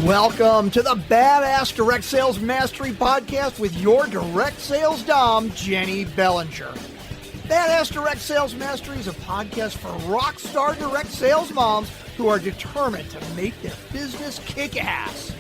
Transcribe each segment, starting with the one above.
Welcome to the Badass Direct Sales Mastery Podcast with your direct sales dom, Jennie Bellinger. Badass Direct Sales Mastery is a podcast for rock star direct sales moms who are determined to make their business kick ass.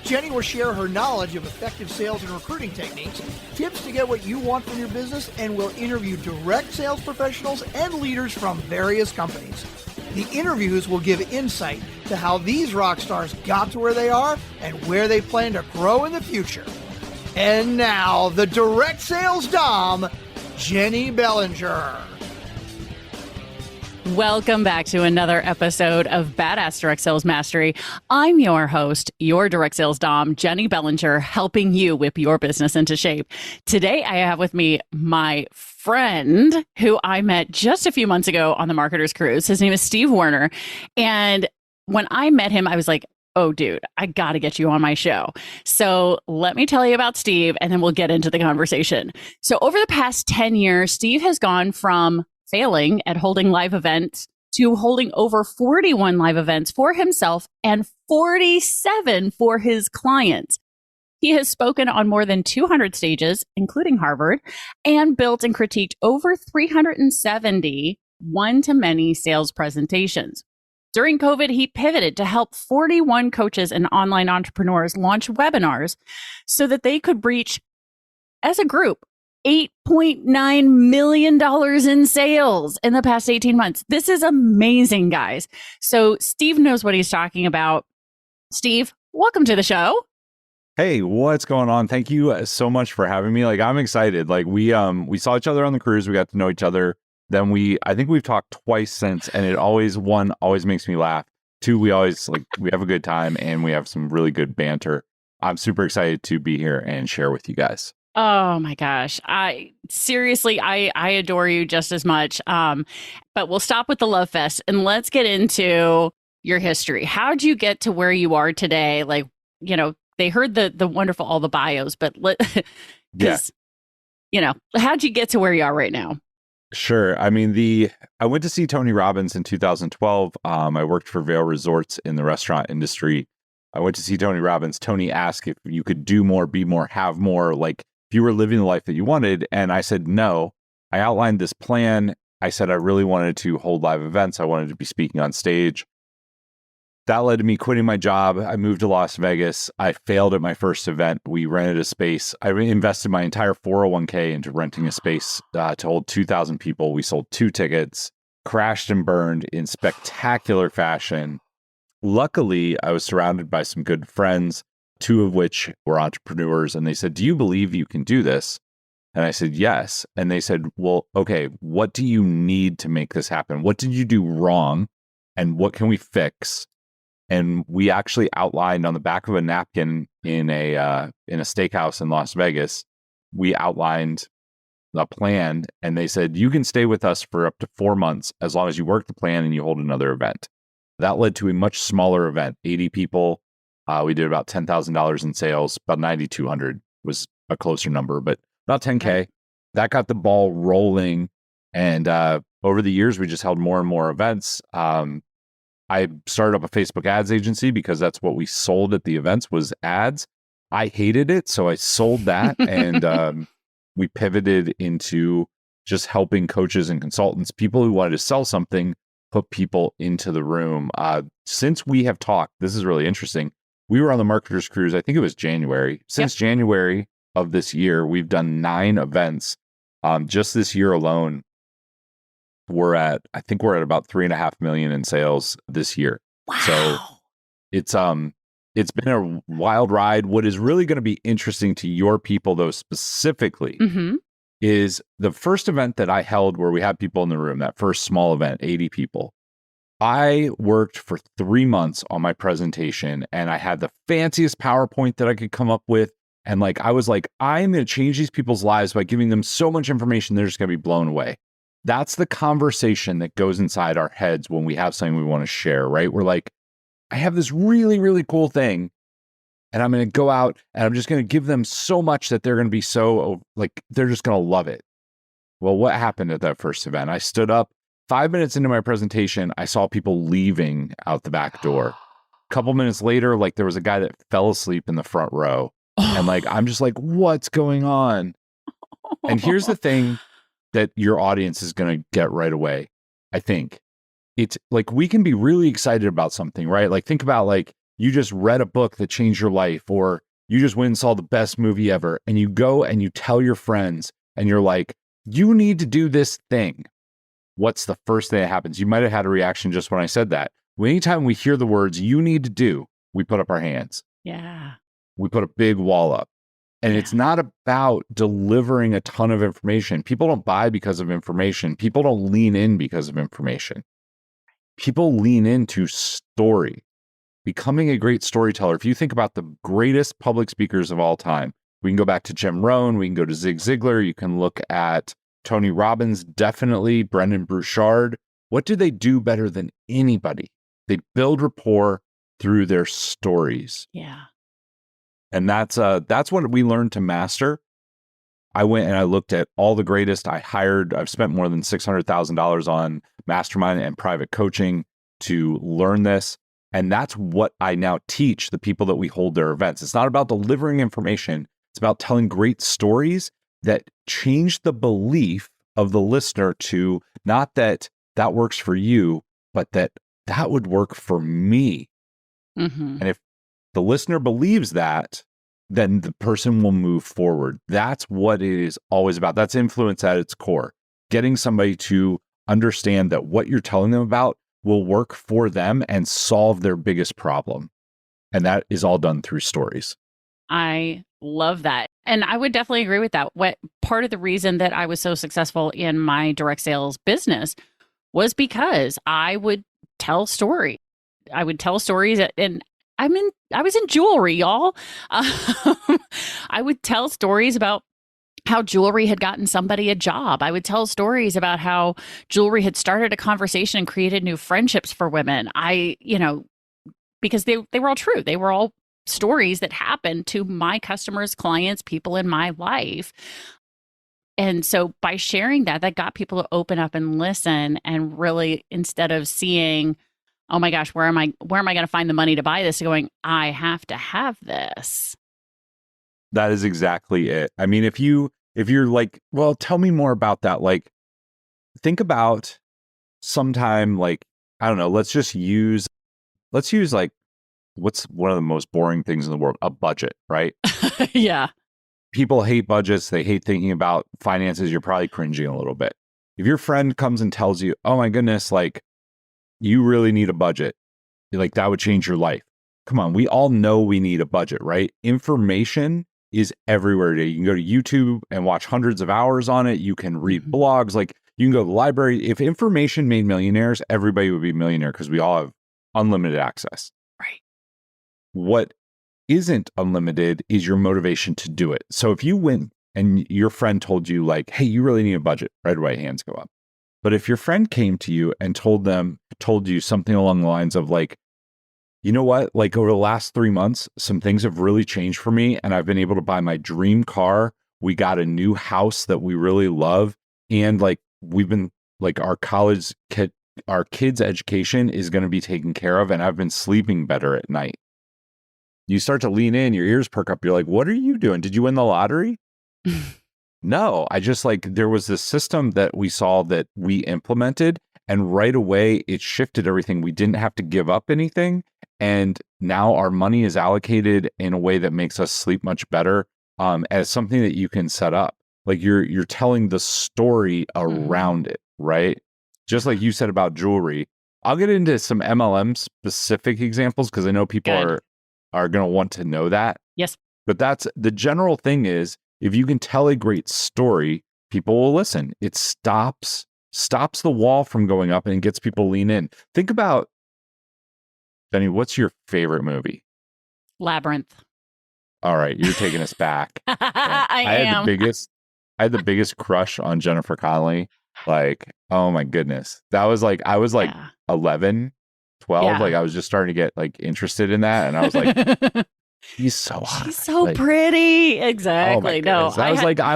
Jennie will share her knowledge of effective sales and recruiting techniques, tips to get what you want from your business, and will interview direct sales professionals and leaders from various companies. The interviews will give insight to how these rock stars got to where they are and where they plan to grow in the future. And now, the direct sales dom, Jennie Bellinger. Welcome back to another episode of Badass Direct Sales Mastery. I'm your host, your direct sales dom, Jennie Bellinger, helping you whip your business into shape. Today, I have with me my friend who I met just a few months ago on the Marketer's Cruise. His name is Steve Werner. And when I met him, I was like, oh, dude, I got to get you on my show. So let me tell you about Steve, and then we'll get into the conversation. So over the past 10 years, Steve has gone from failing at holding live events to holding over 41 live events for himself and 47 for his clients. He has spoken on more than 200 stages, including Harvard, and built and critiqued over 370 one-to-many sales presentations. During COVID, he pivoted to help 41 coaches and online entrepreneurs launch webinars so that they could reach, as a group, $8.9 million in sales in the past 18 months. This is amazing, guys. So Steve knows what he's talking about. Steve, welcome to the show. Hey, what's going on? Thank you so much for having me. I'm excited. We saw each other on the cruise. We got to know each other. Then I think we've talked twice since, and it always makes me laugh. Two, we always we have a good time and we have some really good banter. I'm super excited to be here and share with you guys. Oh my gosh. I adore you just as much. But we'll stop with the love fest and let's get into your history. How'd you get to where you are today? They heard the wonderful, all the bios, but how'd you get to where you are right now? Sure. I mean, I went to see Tony Robbins in 2012. I worked for Vail Resorts in the restaurant industry. I went to see Tony Robbins. Tony asked if you could do more, be more, have more, if you were living the life that you wanted. And I said, no. I outlined this plan. I said I really wanted to hold live events. I wanted to be speaking on stage. That led to me quitting my job. I moved to Las Vegas. I failed at my first event. We rented a space. I invested my entire 401k into renting a space to hold 2,000 people. We sold 2 tickets, crashed and burned in spectacular fashion. Luckily, I was surrounded by some good friends, 2 of which were entrepreneurs. And they said, do you believe you can do this? And I said, yes. And they said, well, okay, what do you need to make this happen? What did you do wrong? And what can we fix? And we actually outlined on the back of a napkin in a steakhouse in Las Vegas, we outlined the plan, and they said, you can stay with us for up to 4 months as long as you work the plan and you hold another event. That led to a much smaller event, 80 people. We did about $10,000 in sales, about 9,200 was a closer number, but about 10K. That got the ball rolling. And over the years, we just held more and more events. I started up a Facebook ads agency because that's what we sold at the events was ads. I hated it, so I sold that and we pivoted into just helping coaches and consultants, people who wanted to sell something, put people into the room. Since we have talked, this is really interesting. We were on the Marketer's Cruise, I think it was January. Since January of this year, we've done 9 events. Just this year alone, I think we're at about 3.5 million in sales this year. Wow. So it's been a wild ride. What is really going to be interesting to your people, though, specifically, is the first event that I held where we had people in the room, that first small event, 80 people. I worked for 3 months on my presentation and I had the fanciest PowerPoint that I could come up with. And I was like, I'm going to change these people's lives by giving them so much information, they're just going to be blown away. That's the conversation that goes inside our heads when we have something we want to share, right? We're like, I have this really, really cool thing and I'm going to go out and I'm just going to give them so much that they're going to be so they're just going to love it. Well, what happened at that first event? I stood up 5 minutes into my presentation. I saw people leaving out the back door. couple minutes later, like there was a guy that fell asleep in the front row. And like, I'm just like, what's going on? And here's the thing that your audience is going to get right away. I think it's like, we can be really excited about something, right? Like think about like, you just read a book that changed your life, or you just went and saw the best movie ever. And you go and you tell your friends and you're like, you need to do this thing. What's the first thing that happens? You might have had a reaction just when I said that. Anytime we hear the words you need to do, we put up our hands. Yeah. We put a big wall up. And it's not about delivering a ton of information. People don't buy because of information. People don't lean in because of information. People lean into story. Becoming a great storyteller. If you think about the greatest public speakers of all time, we can go back to Jim Rohn, we can go to Zig Ziglar, you can look at Tony Robbins, definitely, Brendan Burchard. What do they do better than anybody? They build rapport through their stories. Yeah. And that's what we learned to master. I went and I looked at all the greatest. I've spent more than $600,000 on mastermind and private coaching to learn this. And that's what I now teach the people that we hold their events. It's not about delivering information. It's about telling great stories that change the belief of the listener to not that works for you, but that would work for me. Mm-hmm. And if the listener believes that, then the person will move forward. That's what it is always about. That's influence at its core. Getting somebody to understand that what you're telling them about will work for them and solve their biggest problem. And that is all done through stories. I love that. And I would definitely agree with that. What part of the reason that I was so successful in my direct sales business was because I would tell stories. I would tell stories, and I was in jewelry, y'all. I would tell stories about how jewelry had gotten somebody a job. I would tell stories about how jewelry had started a conversation and created new friendships for women. Because they were all true. They were all stories that happened to my customers, clients, people in my life. And so by sharing that got people to open up and listen, and really, instead of seeing, oh my gosh, where am I going to find the money to buy this? Going, I have to have this. That is exactly it. I mean, if you're like, well, tell me more about that. Like, think about sometime, like, I don't know, let's use like, what's one of the most boring things in the world? A budget, right? Yeah. People hate budgets. They hate thinking about finances. You're probably cringing a little bit. If your friend comes and tells you, oh my goodness, like, you really need a budget, like that would change your life. Come on, we all know we need a budget, right? Information is everywhere today. You can go to YouTube and watch hundreds of hours on it. You can read blogs, like you can go to the library. If information made millionaires, everybody would be a millionaire because we all have unlimited access. Right. What isn't unlimited is your motivation to do it. So if you went and your friend told you like, hey, you really need a budget, right away, hands go up. But if your friend came to you and told you something along the lines of like, you know what, like over the last 3 months, some things have really changed for me and I've been able to buy my dream car. We got a new house that we really love. And like, we've been like our kids' education is going to be taken care of. And I've been sleeping better at night. You start to lean in, your ears perk up. You're like, what are you doing? Did you win the lottery? No, I just like, there was this system that we saw that we implemented, and right away it shifted everything. We didn't have to give up anything. And now our money is allocated in a way that makes us sleep much better, as something that you can set up. Like you're telling the story around it, right? Just like you said about jewelry. I'll get into some MLM specific examples because I know people are going to want to know that. Yes. But that's the general thing is, if you can tell a great story, people will listen. It stops the wall from going up and gets people to lean in. Think about, Jenny, what's your favorite movie? Labyrinth. All right, you're taking us back. I am. I had the biggest crush on Jennifer Connelly. Like, oh my goodness. That was like, I was like 11, 12. Yeah. Like I was just starting to get like interested in that. And I was like, she's so hot. She's so like, pretty. Exactly. Oh I was like, I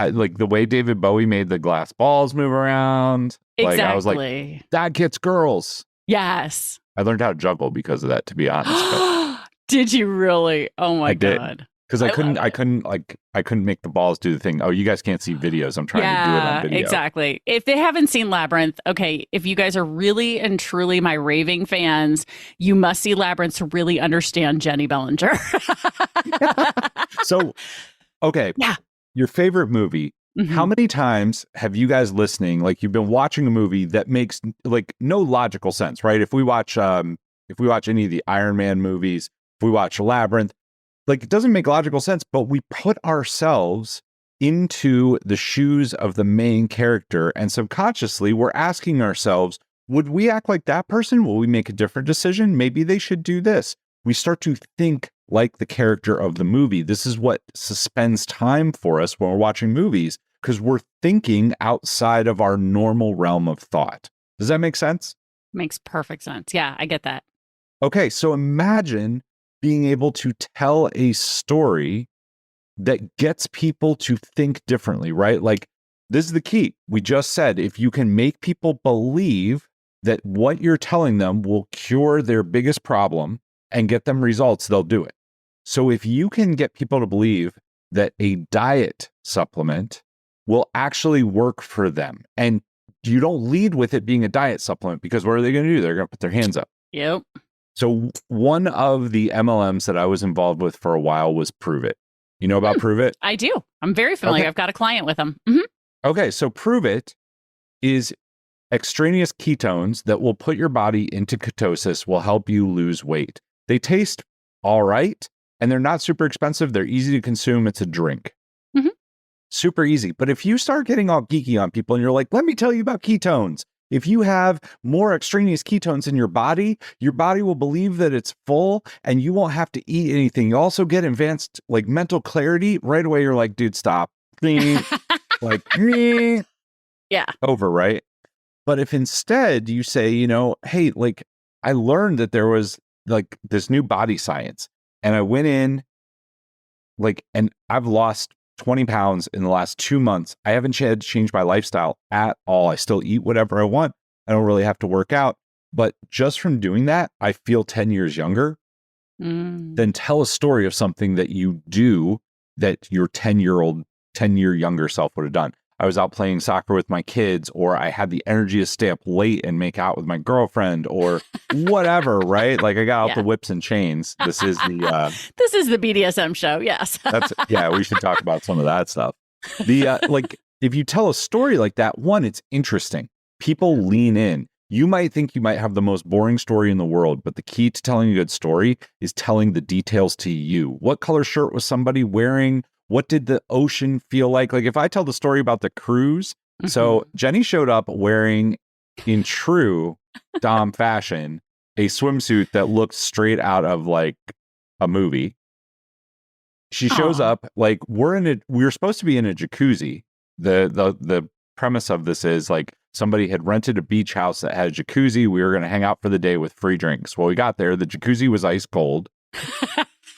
like the way David Bowie made the glass balls move around. Exactly. Like I was like, that gets girls. Yes. I learned how to juggle because of that, to be honest. But Did you really? Oh my I did. God. Because I couldn't make the balls do the thing. Oh, you guys can't see videos. I'm trying to do it on video. Exactly. If they haven't seen Labyrinth, okay, if you guys are really and truly my raving fans, you must see Labyrinth to really understand Jennie Bellinger. So, okay. Yeah. Your favorite movie. Mhm. How many times have you guys listening, like you've been watching a movie that makes like no logical sense, right? If we watch any of the Iron Man movies, if we watch Labyrinth, like it doesn't make logical sense, but we put ourselves into the shoes of the main character, and subconsciously we're asking ourselves, would we act like that person? Will we make a different decision? Maybe they should do this. We start to think like the character of the movie. This is what suspends time for us when we're watching movies, because we're thinking outside of our normal realm of thought. Does that make sense? Makes perfect sense. Yeah, I get that. Okay, so imagine being able to tell a story that gets people to think differently, right? Like, this is the key. We just said, if you can make people believe that what you're telling them will cure their biggest problem and get them results, they'll do it. So if you can get people to believe that a diet supplement will actually work for them, and you don't lead with it being a diet supplement, because what are they going to do? They're going to put their hands up. Yep. So one of the MLMs that I was involved with for a while was Prove It. You know about Prove It? I do. I'm very familiar. Okay. I've got a client with them. Mm-hmm. Okay, so Prove It is extraneous ketones that will put your body into ketosis, will help you lose weight. They taste all right, and they're not super expensive. They're easy to consume. It's a drink. Mhm. Super easy. But if you start getting all geeky on people and you're like, let me tell you about ketones. If you have more extraneous ketones in your body will believe that it's full and you won't have to eat anything. You also get advanced like mental clarity right away. You're like, dude, stop. Like, Yeah. over, right? But if instead you say, hey, like I learned that there was like this new body science, and I went in and I've lost 20 pounds in the last 2 months. I haven't had to change my lifestyle at all. I still eat whatever I want. I don't really have to work out. But just from doing that, I feel 10 years younger. Then tell a story of something that you do that your 10-year younger self would have done. I was out playing soccer with my kids, or I had the energy to stay up late and make out with my girlfriend, or whatever, right? Like I got out the whips and chains. This is the BDSM show. Yes. we should talk about some of that stuff. If you tell a story like that, one, it's interesting. People lean in. You might think you might have the most boring story in the world, but the key to telling a good story is telling the details to you. What color shirt was somebody wearing? What did the ocean feel like? Like if I tell the story about the cruise, so Jennie showed up wearing, in true Dom fashion, a swimsuit that looked straight out of like a movie. She shows up like we're supposed to be in a jacuzzi. The premise of this is like somebody had rented a beach house that had a jacuzzi. We were going to hang out for the day with free drinks. Well, we got there. The jacuzzi was ice cold.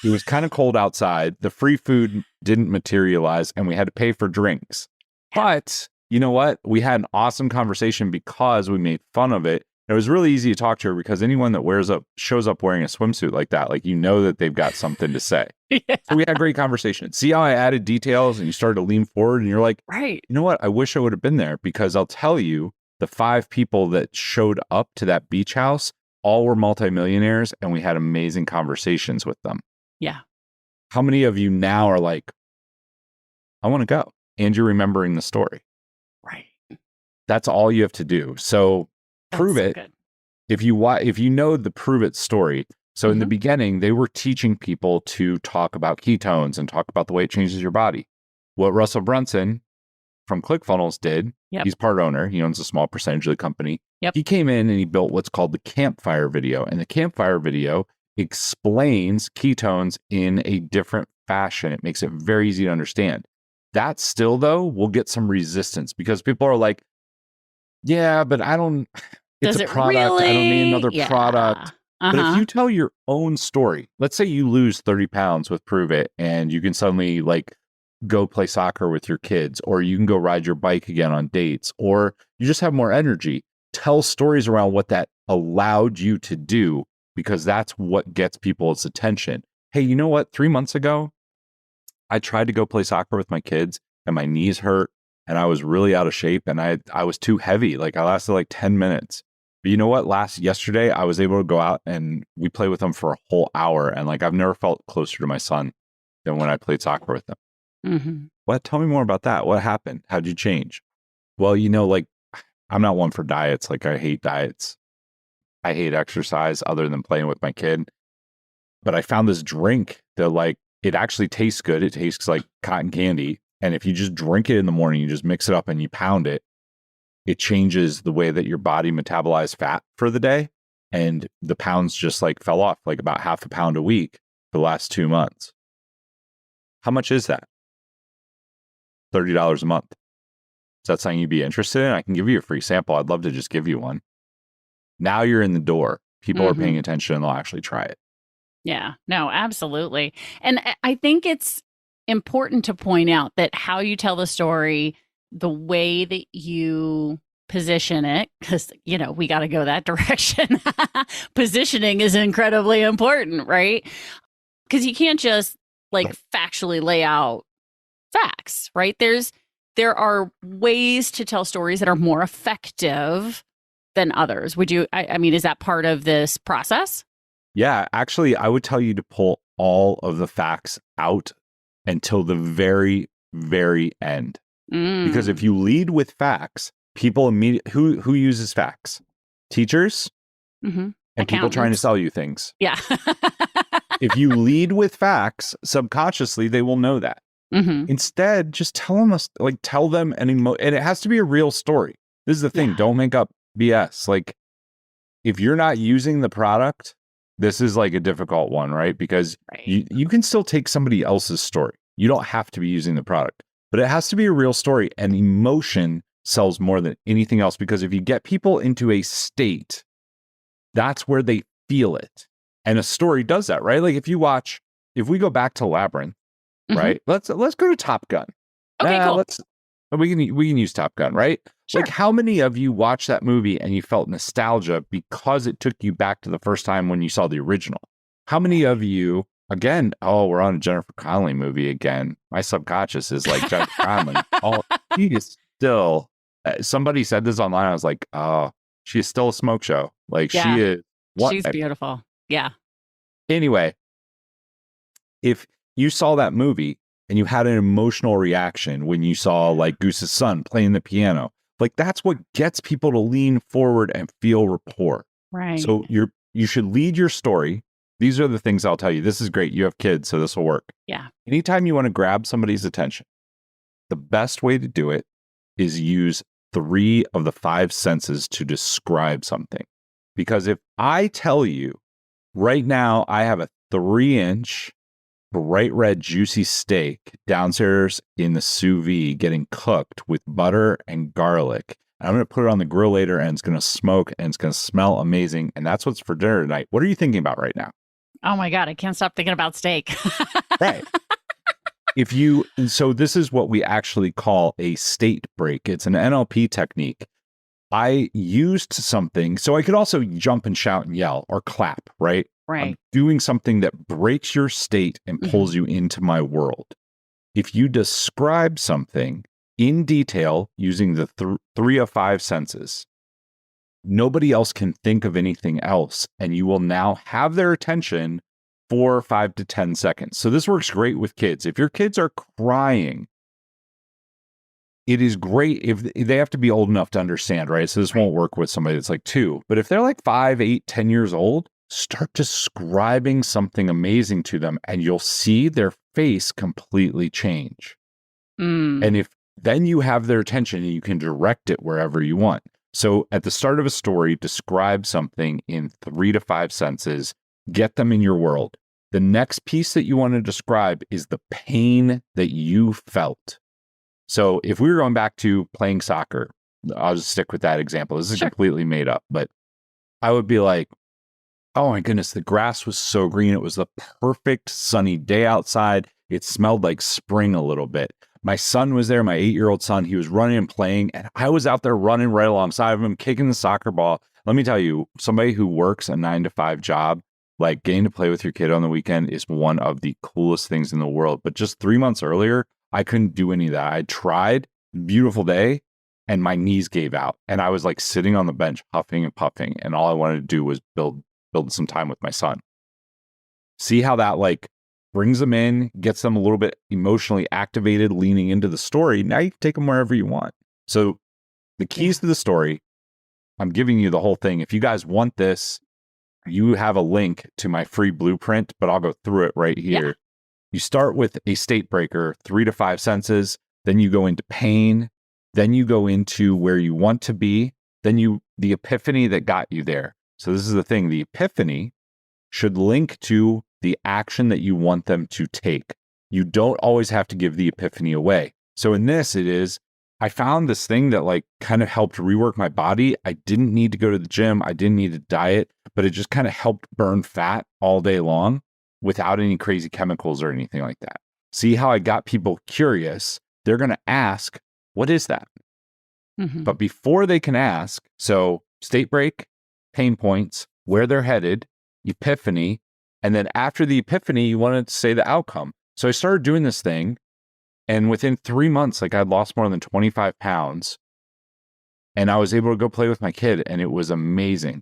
It was kind of cold outside. The free food didn't materialize, and we had to pay for drinks. But you know what? We had an awesome conversation because we made fun of it. It was really easy to talk to her because anyone that shows up wearing a swimsuit like that, like that they've got something to say. Yeah. So we had a great conversation. See how I added details and you started to lean forward and you're like, right. You know what? I wish I would have been there, because I'll tell you, the 5 people that showed up to that beach house all were multimillionaires, and we had amazing conversations with them. Yeah. How many of you now are like, I want to go, and you're remembering the story? Right. That's all you have to do. So Prove It. Good. If you know the Prove It story. So in the beginning, they were teaching people to talk about ketones and talk about the way it changes your body. What Russell Brunson from ClickFunnels did, he's part owner. He owns a small percentage of the company. Yep. He came in and he built what's called the campfire video. And the campfire video explains ketones in a different fashion. It makes it very easy to understand. That still, though, will get some resistance because people are like, yeah, but I don't, it's a product. Really? I don't need another product. But if you tell your own story, let's say you lose 30 pounds with Prove It and you can suddenly like go play soccer with your kids, or you can go ride your bike again on dates, or you just have more energy. Tell stories around what that allowed you to do, because that's what gets people's attention. Hey, you know what? 3 months ago, I tried to go play soccer with my kids and my knees hurt and I was really out of shape and I was too heavy. Like I lasted like 10 minutes. But you know what? Yesterday, I was able to go out and we played with them for a whole hour. And like, I've never felt closer to my son than when I played soccer with them. Mm-hmm. What? Tell me more about that. What happened? How'd you change? Well, like I'm not one for diets. Like I hate diets. I hate exercise other than playing with my kid. But I found this drink that like, it actually tastes good. It tastes like cotton candy. And if you just drink it in the morning, you just mix it up and you pound it, it changes the way that your body metabolizes fat for the day. And the pounds just like fell off, like about half a pound a week for the last 2 months. How much is that? $30 a month. Is that something you'd be interested in? I can give you a free sample. I'd love to just give you one. Now you're in the door. People are paying attention and they'll actually try it. Yeah, no, absolutely. And I think it's important to point out that how you tell the story, the way that you position it, because, we got to go that direction. Positioning is incredibly important, right? Because you can't just like factually lay out facts, right? There are ways to tell stories that are more effective than others. I mean, is that part of this process? Yeah, actually, I would tell you to pull all of the facts out until the very, very end. Because if you lead with facts, people immediately, who uses facts? Teachers and people trying to sell you things. Yeah. If you lead with facts, subconsciously, they will know that. Instead, just tell them and it has to be a real story. This is the thing. Don't make up BS. Like, if you're not using the product, this is like a difficult one, right? Because you can still take somebody else's story. You don't have to be using the product, but it has to be a real story. And emotion sells more than anything else, because if you get people into a state, that's where they feel it. And a story does that, right? Like if we go back to Labyrinth, right? Let's go to Top Gun. Okay, cool. We can use Top Gun, right? Sure. Like how many of you watched that movie and you felt nostalgia because it took you back to the first time when you saw the original? How many of you, again, we're on a Jennifer Connelly movie again. My subconscious is like Jennifer Connelly. She is still, somebody said this online. I was like, she is still a smoke show. Like she is. She's beautiful. Yeah. Anyway, if you saw that movie and you had an emotional reaction when you saw like Goose's son playing the piano, like that's what gets people to lean forward and feel rapport. Right. So you should lead your story. These are the things I'll tell you. This is great. You have kids, so this will work. Yeah. Anytime you want to grab somebody's attention, the best way to do it is use 3 of the 5 senses to describe something. Because if I tell you right now, I have a 3-inch bright red juicy steak downstairs in the sous vide getting cooked with butter and garlic. And I'm going to put it on the grill later and it's going to smoke and it's going to smell amazing. And that's what's for dinner tonight. What are you thinking about right now? Oh my God, I can't stop thinking about steak. Right. So this is what we actually call a state break. It's an NLP technique. I used something, so I could also jump and shout and yell or clap, right? Right. I'm doing something that breaks your state and pulls you into my world. If you describe something in detail using the 3 of 5 senses, nobody else can think of anything else, and you will now have their attention for 5 to 10 seconds. So this works great with kids. If your kids are crying, it is great if they have to be old enough to understand, right? So this won't work with somebody that's like 2. But if they're like 5, 8, 10 years old, start describing something amazing to them and you'll see their face completely change. And if then you have their attention and you can direct it wherever you want. So at the start of a story, describe something in 3 to 5 senses, get them in your world. The next piece that you want to describe is the pain that you felt. So if we were going back to playing soccer, I'll just stick with that example. This is completely made up, but I would be like, oh my goodness, the grass was so green. It was the perfect sunny day outside. It smelled like spring a little bit. My son was there, my 8-year-old son. He was running and playing, and I was out there running right alongside of him, kicking the soccer ball. let me tell you, somebody who works a 9 to 5 job, like getting to play with your kid on the weekend is one of the coolest things in the world. But just 3 months earlier, I couldn't do any of that. I tried, beautiful day, and my knees gave out. And I was like sitting on the bench, huffing and puffing. And all I wanted to do was build some time with my son. See how that like brings them in, gets them a little bit emotionally activated, leaning into the story. Now you can take them wherever you want. So the keys to the story, I'm giving you the whole thing. If you guys want this, you have a link to my free blueprint, but I'll go through it right here. Yeah. You start with a state breaker, 3 to 5 senses. Then you go into pain. Then you go into where you want to be. Then the epiphany that got you there. So this is the thing. The epiphany should link to the action that you want them to take. You don't always have to give the epiphany away. So in this, it is, I found this thing that like kind of helped rework my body. I didn't need to go to the gym. I didn't need to diet, but it just kind of helped burn fat all day long without any crazy chemicals or anything like that. See how I got people curious? They're going to ask, what is that? Mm-hmm. But before they can ask, so state break, pain points, where they're headed, epiphany, and then after the epiphany, you wanted to say the outcome. So I started doing this thing. And within 3 months, like I'd lost more than 25 pounds and I was able to go play with my kid and it was amazing.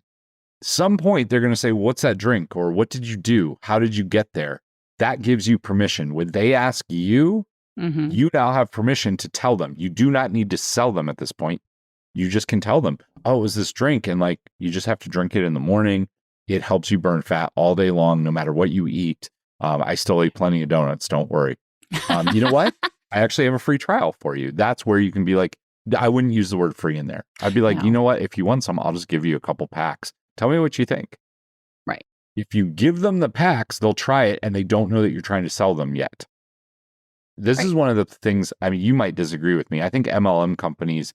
Some point they're going to say, what's that drink? Or what did you do? How did you get there? That gives you permission. When they ask you, mm-hmm. you now have permission to tell them. You do not need to sell them at this point. You just can tell them, oh, it was this drink. And like, you just have to drink it in the morning. It helps you burn fat all day long, no matter what you eat. I still eat plenty of donuts. Don't worry. You know what? I actually have a free trial for you. That's where you can be like, I wouldn't use the word free in there. I'd be like, no. You know what? If you want some, I'll just give you a couple packs. Tell me what you think. Right. If you give them the packs, they'll try it and they don't know that you're trying to sell them yet. This is one of the things, I mean, you might disagree with me. I think MLM companies,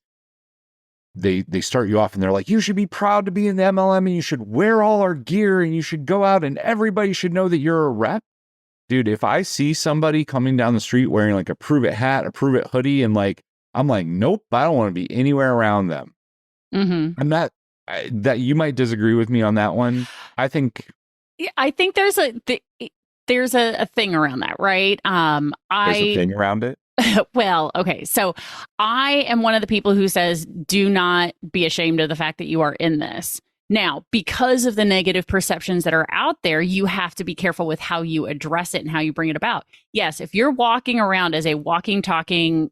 they start you off and they're like, you should be proud to be in the MLM and you should wear all our gear and you should go out and everybody should know that you're a rep. Dude, if I see somebody coming down the street wearing like a Prove It hat, a Prove It hoodie, and like, I'm like, nope, I don't want to be anywhere around them. Mm-hmm. I'm not, that you might disagree with me on that one. I think there's a thing around that, right? There's a thing around it. Well, okay. So I am one of the people who says, do not be ashamed of the fact that you are in this. Now, because of the negative perceptions that are out there, you have to be careful with how you address it and how you bring it about. Yes, if you're walking around as a walking, talking,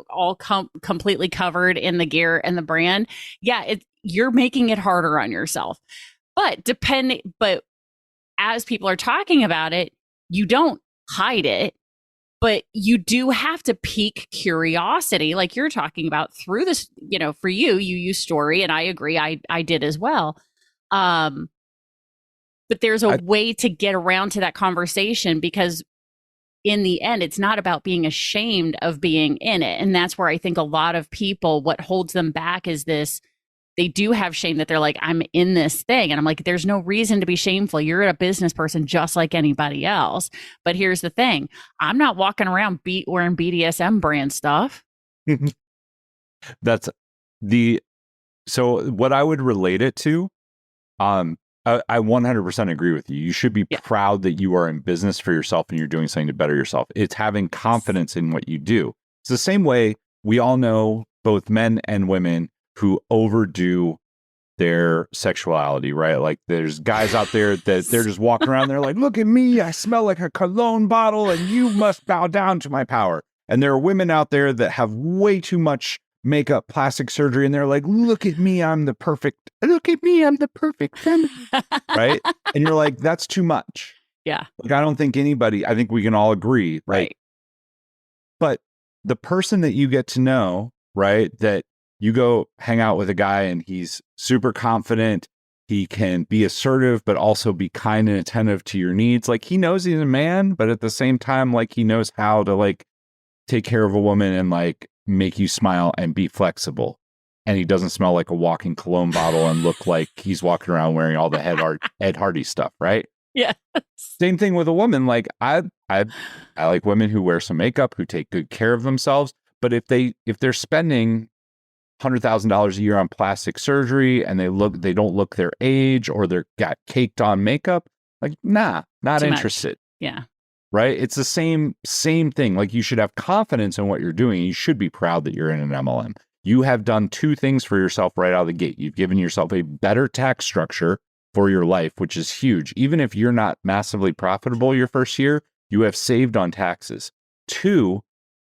all completely covered in the gear and the brand, yeah, you're making it harder on yourself. But as people are talking about it, you don't hide it, but you do have to pique curiosity, like you're talking about through this, for you use story, and I agree, I did as well. But there's a way to get around to that conversation, because in the end, it's not about being ashamed of being in it. And that's where I think a lot of people, what holds them back is this. They do have shame that they're like, I'm in this thing. And I'm like, there's no reason to be shameful. You're a business person just like anybody else. But here's the thing. I'm not walking around wearing BDSM brand stuff. So what I would relate it to, I 100% agree with you. You should be proud that you are in business for yourself and you're doing something to better yourself. It's having confidence in what you do. It's the same way we all know, both men and women, who overdo their sexuality, right? Like there's guys out there that they're just walking around, they're like, look at me, I smell like a cologne bottle and you must bow down to my power. And there are women out there that have way too much makeup, plastic surgery, and they're like, look at me, I'm the perfect feminine, right? And you're like, that's too much. Yeah. Like, I think we can all agree, right? But the person that you get to know, right, that you go hang out with a guy and he's super confident. He can be assertive, but also be kind and attentive to your needs. Like he knows he's a man, but at the same time, like he knows how to like take care of a woman and like make you smile and be flexible. And he doesn't smell like a walking cologne bottle and look like he's walking around wearing all the Ed Hardy stuff, right? Yeah. Same thing with a woman. Like I like women who wear some makeup, who take good care of themselves. But if they're spending $100,000 a year on plastic surgery and they don't look their age, or they're got caked on makeup. Like, nah, not Too much. interested. Yeah. Right? It's the same thing. Like, you should have confidence in what you're doing. You should be proud that you're in an MLM. You have done two things for yourself right out of the gate. You've given yourself a better tax structure for your life, which is huge. Even if you're not massively profitable your first year, you have saved on taxes. Two,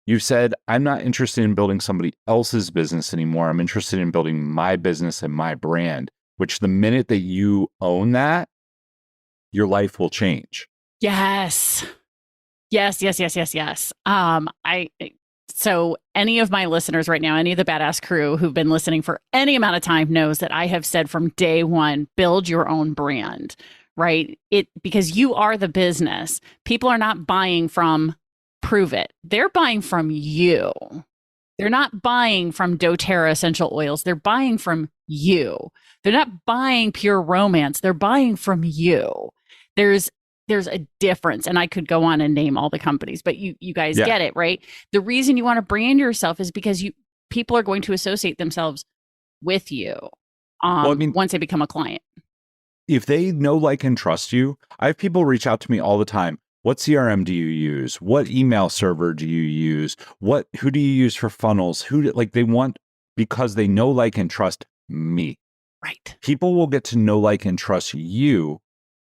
you've said, I'm not interested in building somebody else's business anymore. I'm interested in building my business and my brand, which the minute that you own that, your life will change. Yes. So any of my listeners right now, any of the Badass crew who've been listening for any amount of time knows that I have said from day one, build your own brand, right? Because you are the business. People are not buying from Prove It. They're buying from you. They're not buying from doTERRA essential oils. They're buying from you. They're not buying Pure Romance. They're buying from you. There's a difference. And I could go on and name all the companies, but you guys get it, right? The reason you want to brand yourself is because people are going to associate themselves with you once they become a client. If they know, like, and trust you, I have people reach out to me all the time. What CRM do you use? What email server do you use? Who do you use for funnels? They want, because they know, like, and trust me. Right. People will get to know, like, and trust you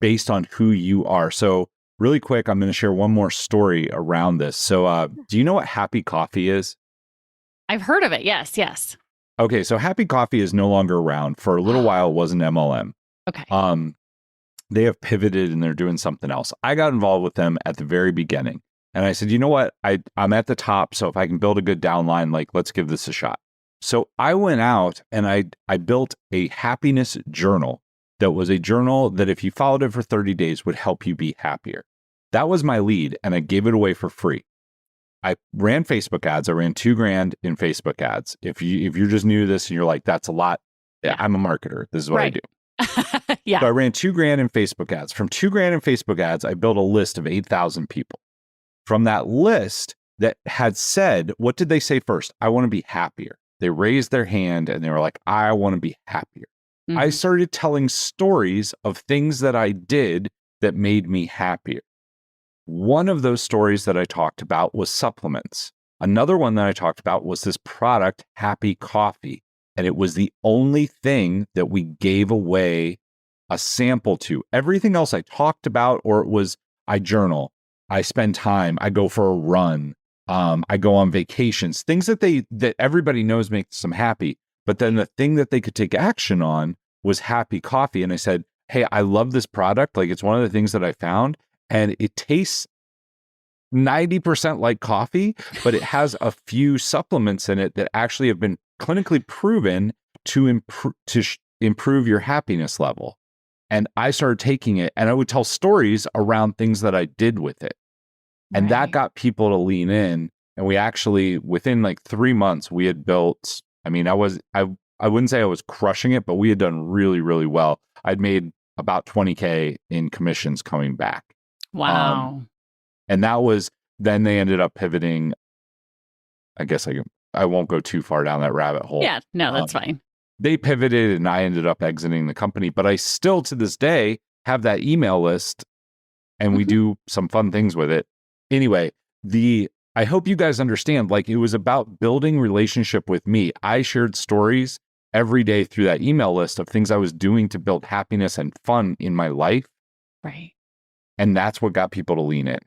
based on who you are. So really quick, I'm going to share one more story around this. So do you know what Happy Coffee is? I've heard of it. Yes. Okay. So Happy Coffee is no longer around. For a little while, it was an MLM. Okay. They have pivoted and they're doing something else. I got involved with them at the very beginning. And I said, you know what? I'm at the top. So if I can build a good downline, like, let's give this a shot. So I went out and I built a happiness journal. That was a journal that if you followed it for 30 days would help you be happier. That was my lead, and I gave it away for free. I ran Facebook ads. I ran $2,000 in Facebook ads. If you're just new to this and you're like, that's a lot, I'm a marketer. This is what I do. Yeah. So I ran $2,000 in Facebook ads. From $2,000 in Facebook ads, I built a list of 8,000 people. From that list that had said, what did they say first? I want to be happier. They raised their hand and they were like, I want to be happier. Mm-hmm. I started telling stories of things that I did that made me happier. One of those stories that I talked about was supplements. Another one that I talked about was this product, Happy Coffee. And it was the only thing that we gave away a sample to. Everything else I talked about, or it was I journal, I spend time, I go for a run, I go on vacations, things that everybody knows makes them happy. But then the thing that they could take action on was Happy Coffee. And I said, hey, I love this product. Like, it's one of the things that I found, and it tastes 90% like coffee, but it has a few supplements in it that actually have been clinically proven to improve your happiness level. And I started taking it, and I would tell stories around things that I did with it. And that got people to lean in. And we actually, within like 3 months, we had built, I wouldn't say I was crushing it, but we had done really, really well. I'd made about $20,000 in commissions coming back. Wow. And that was, then they ended up pivoting. I guess I won't go too far down that rabbit hole. Yeah, no, that's fine. They pivoted and I ended up exiting the company, but I still to this day have that email list and we do some fun things with it. Anyway, I hope you guys understand, like, it was about building relationship with me. I shared stories every day through that email list of things I was doing to build happiness and fun in my life. Right. And that's what got people to lean in.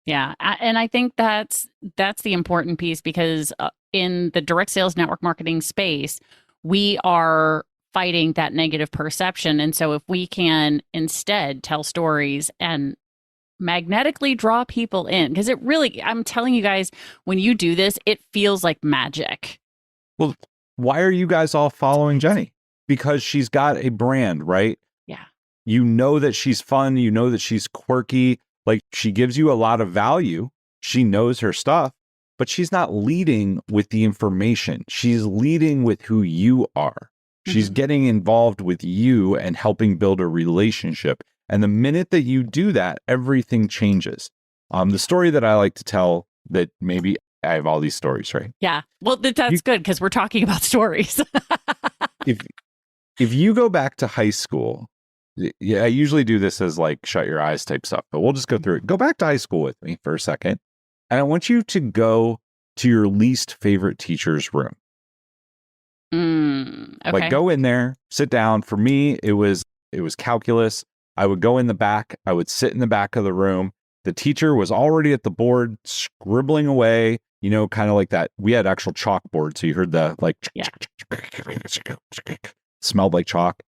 Yeah. And I think that's the important piece, because in the direct sales network marketing space, we are fighting that negative perception. And so if we can instead tell stories and magnetically draw people in, because it really, I'm telling you guys, when you do this, it feels like magic. Well, why are you guys all following Jennie? Because she's got a brand, right? Yeah. You know that she's fun. You know that she's quirky. Like, she gives you a lot of value. She knows her stuff, but she's not leading with the information. She's leading with who you are. She's getting involved with you and helping build a relationship. And the minute that you do that, everything changes. The story that I like to tell that maybe I have all these stories, right? Yeah. Well, that's good because we're talking about stories. If you go back to high school, yeah, I usually do this as like shut your eyes type stuff, but we'll just go through it. Go back to high school with me for a second. And I want you to go to your least favorite teacher's room. Okay. Like go in there, sit down. For me, it was calculus. I would go in the back. I would sit in the back of the room. The teacher was already at the board scribbling away, kind of like that. We had actual chalkboard. So you heard the like, smelled like chalk.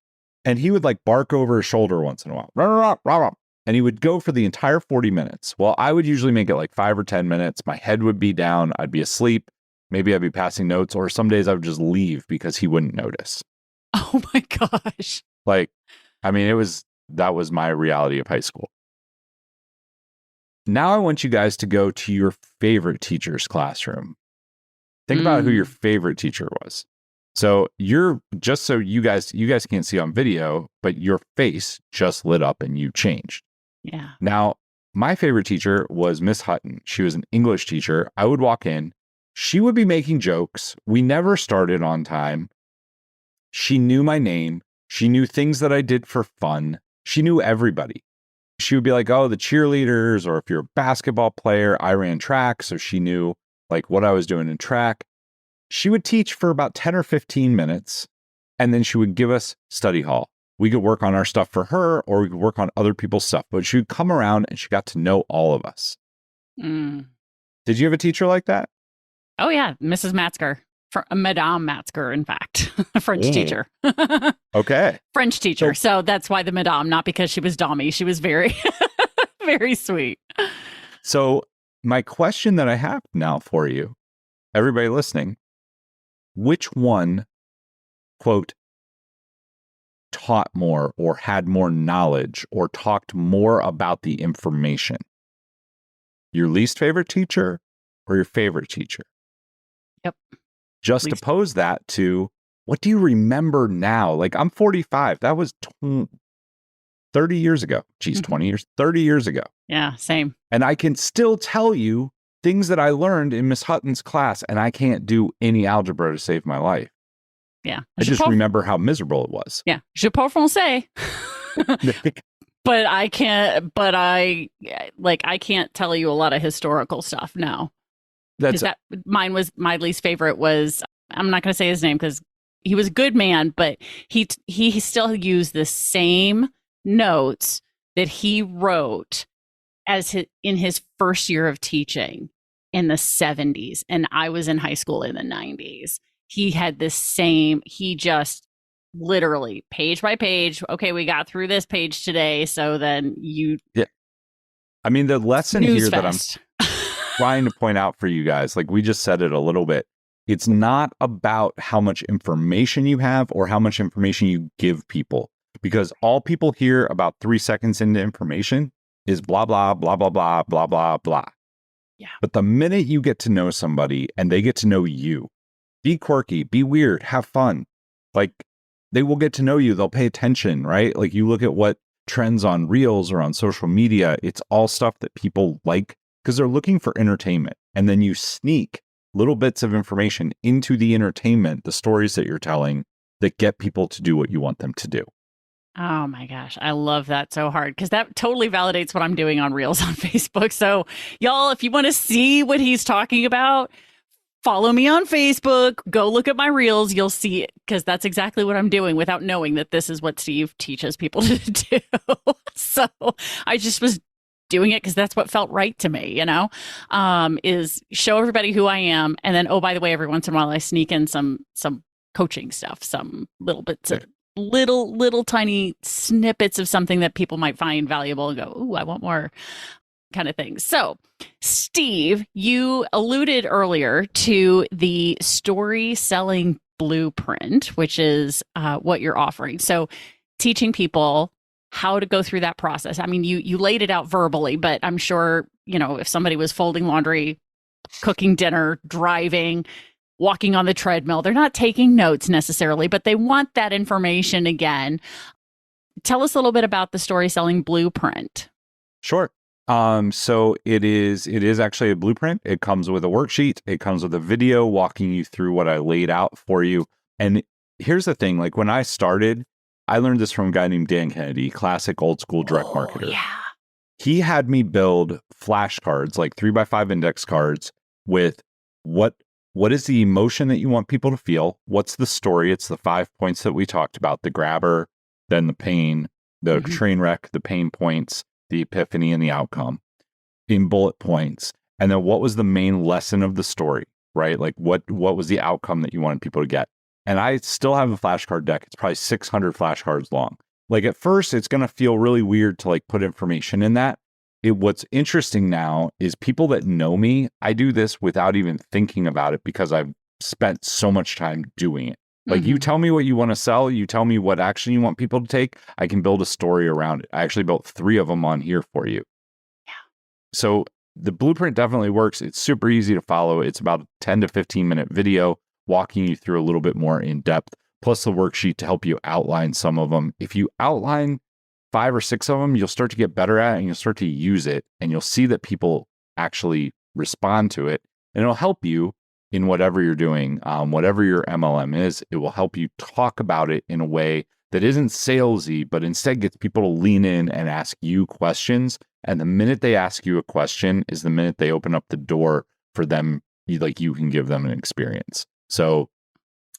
And he would like bark over his shoulder once in a while. And he would go for the entire 40 minutes. Well, I would usually make it like 5 or 10 minutes. My head would be down. I'd be asleep. Maybe I'd be passing notes, or some days I would just leave because he wouldn't notice. Oh my gosh. Like, I mean, that was my reality of high school. Now I want you guys to go to your favorite teacher's classroom. Think about who your favorite teacher was. So just so you guys can't see on video, but your face just lit up and you changed. Yeah. Now, my favorite teacher was Miss Hutton. She was an English teacher. I would walk in. She would be making jokes. We never started on time. She knew my name. She knew things that I did for fun. She knew everybody. She would be like, oh, the cheerleaders, or if you're a basketball player, I ran track. So she knew like what I was doing in track. She would teach for about 10 or 15 minutes, and then she would give us study hall. We could work on our stuff for her, or we could work on other people's stuff, but she would come around and she got to know all of us. Did you have a teacher like that? Oh, yeah. Mrs. Matzker. Madame Matzker, in fact. A French teacher. Okay. French teacher. So that's why the Madame, not because she was Dommy. She was very, very sweet. So my question that I have now for you, everybody listening, which one, quote, taught more or had more knowledge or talked more about the information? Your least favorite teacher or your favorite teacher? Yep. Just oppose that to, what do you remember now? Like, I'm 45. That was 30 years ago. Geez, 20 years, 30 years ago. Yeah, same. And I can still tell you things that I learned in Miss Hutton's class, and I can't do any algebra to save my life. Yeah. I just remember how miserable it was. Yeah. Je parle français. But I can't tell you a lot of historical stuff now. My least favorite was, I'm not going to say his name because he was a good man, but he still used the same notes that he wrote in his first year of teaching in the 70s. And I was in high school in the 90s. He had he just literally page by page. Okay, we got through this page today. So then yeah. I mean, the lesson here that I'm trying to point out for you guys, like we just said it a little bit, it's not about how much information you have or how much information you give people, because all people hear about 3 seconds into information is blah, blah, blah, blah, blah, blah, blah, blah. Yeah. But the minute you get to know somebody and they get to know you, be quirky, be weird, have fun, like they will get to know you. They'll pay attention, right? Like you look at what trends on Reels or on social media, it's all stuff that people like because they're looking for entertainment. And then you sneak little bits of information into the entertainment, the stories that you're telling that get people to do what you want them to do. Oh my gosh. I love that so hard because that totally validates what I'm doing on Reels on Facebook. So y'all, if you want to see what he's talking about, follow me on Facebook, go look at my Reels. You'll see it because that's exactly what I'm doing without knowing that this is what Steve teaches people to do. So I just was doing it because that's what felt right to me, is show everybody who I am. And then, oh, by the way, every once in a while I sneak in some coaching stuff, some little bits of little tiny snippets of something that people might find valuable and go, ooh, I want more kind of thing. So, Steve, you alluded earlier to the story selling blueprint, which is what you're offering. So teaching people how to go through that process. I mean, you laid it out verbally, but I'm sure, if somebody was folding laundry, cooking dinner, driving, walking on the treadmill, they're not taking notes necessarily, but they want that information again. Tell us a little bit about the story selling blueprint. Sure. So it is actually a blueprint. It comes with a worksheet. It comes with a video walking you through what I laid out for you. And here's the thing, like when I started, I learned this from a guy named Dan Kennedy, classic old school direct marketer. Yeah. He had me build flashcards, like 3x5 index cards with what is the emotion that you want people to feel? What's the story? It's the 5 points that we talked about, the grabber, then the pain, the train wreck, the pain points, the epiphany, and the outcome in bullet points. And then what was the main lesson of the story, right? Like what was the outcome that you wanted people to get? And I still have a flashcard deck. It's probably 600 flashcards long. Like at first, it's going to feel really weird to like put information in that. What's interesting now is people that know me, I do this without even thinking about it because I've spent so much time doing it. Like you tell me what you want to sell, you tell me what action you want people to take, I can build a story around it. I actually built 3 of them on here for you. Yeah. So the blueprint definitely works. It's super easy to follow. It's about a 10 to 15 minute video walking you through a little bit more in depth, plus the worksheet to help you outline some of them. If you outline 5 or 6 of them, you'll start to get better at it and you'll start to use it and you'll see that people actually respond to it and it'll help you in whatever you're doing, whatever your MLM is. It will help you talk about it in a way that isn't salesy, but instead gets people to lean in and ask you questions. And the minute they ask you a question is the minute they open up the door for them, like you can give them an experience. So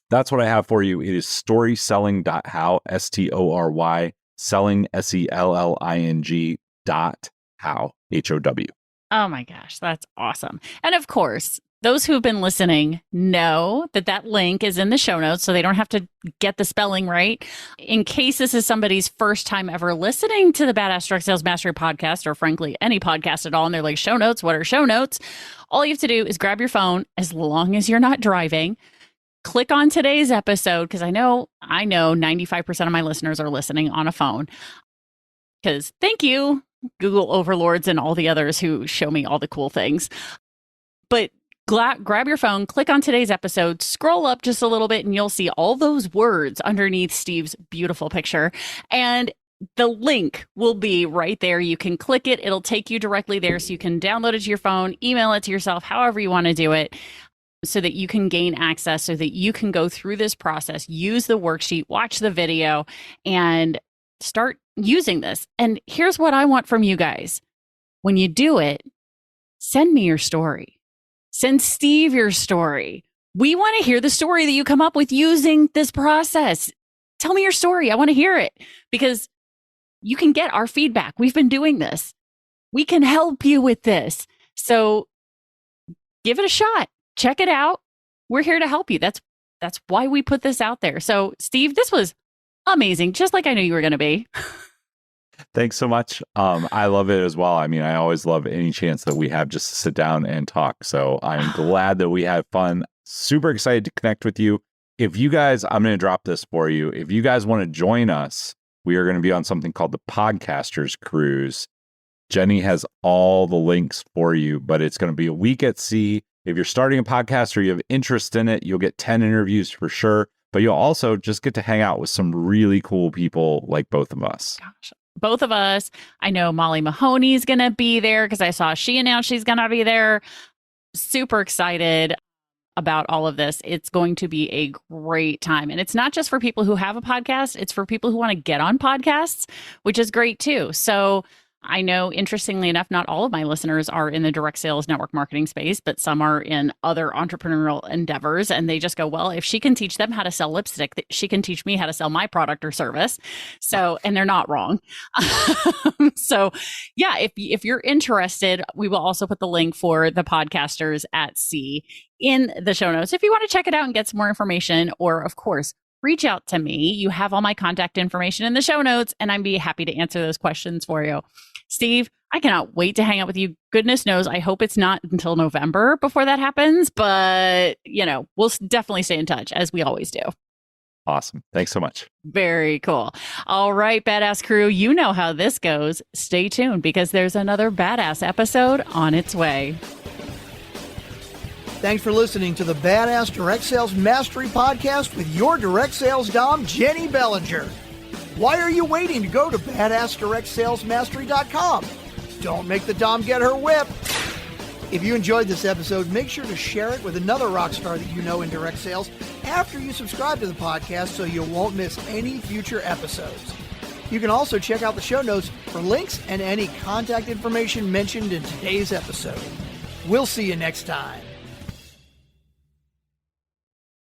that's what I have for you. It is storyselling.how, STORY, selling, SELLING .how, HOW. Oh my gosh, that's awesome. And of course, those who have been listening know that that link is in the show notes, so they don't have to get the spelling right. In case this is somebody's first time ever listening to the Badass Direct Sales Mastery podcast, or frankly, any podcast at all, and they're like, show notes, what are show notes? All you have to do is grab your phone, as long as you're not driving, click on today's episode, because I know 95% of my listeners are listening on a phone. Because thank you, Google overlords and all the others who show me all the cool things. But grab your phone, click on today's episode, scroll up just a little bit, and you'll see all those words underneath Steve's beautiful picture. And the link will be right there. You can click it. It'll take you directly there, so you can download it to your phone, email it to yourself, however you want to do it, so that you can gain access, so that you can go through this process, use the worksheet, watch the video, and start using this. And here's what I want from you guys. When you do it, send me your story. Send Steve your story. We want to hear the story that you come up with using this process. Tell me your story. I want to hear it, because you can get our feedback. We've been doing this. We can help you with this. So give it a shot. Check it out. We're here to help you. That's why we put this out there. So Steve, this was amazing. Just like I knew you were going to be. Thanks so much. I love it as well. I mean, I always love any chance that we have just to sit down and talk. So I'm glad that we had fun. Super excited to connect with you. If you guys, I'm going to drop this for you. If you guys want to join us, we are going to be on something called the Podcasters Cruise. Jennie has all the links for you, but it's going to be a week at sea. If you're starting a podcast or you have interest in it, you'll get 10 interviews for sure. But you'll also just get to hang out with some really cool people like both of us. Gosh. Both of us. I know Molly Mahoney's going to be there, because I saw she announced she's going to be there. Super excited about all of this. It's going to be a great time. And it's not just for people who have a podcast. It's for people who want to get on podcasts, which is great too. So I know, interestingly enough, not all of my listeners are in the direct sales network marketing space, but some are in other entrepreneurial endeavors. And they just go, well, if she can teach them how to sell lipstick, she can teach me how to sell my product or service. So, and they're not wrong. So yeah, if you're interested, we will also put the link for the Podcasters at Sea in the show notes if you want to check it out and get some more information, or of course, reach out to me. You have all my contact information in the show notes, and I'd be happy to answer those questions for you. Steve, I cannot wait to hang out with you. Goodness knows, I hope it's not until November before that happens, but we'll definitely stay in touch, as we always do. Awesome. Thanks so much. Very cool. All right, Badass Crew, you know how this goes. Stay tuned, because there's another badass episode on its way. Thanks for listening to the Badass Direct Sales Mastery Podcast with your direct sales dom, Jennie Bellinger. Why are you waiting to go to badassdirectsalesmastery.com? don't make the Dom get her whip. If you enjoyed this episode, make sure to share it with another rock star that you know in direct sales after you subscribe to the podcast so you won't miss any future episodes. You can also check out the show notes for links and any contact information mentioned in today's episode. We'll see you next time.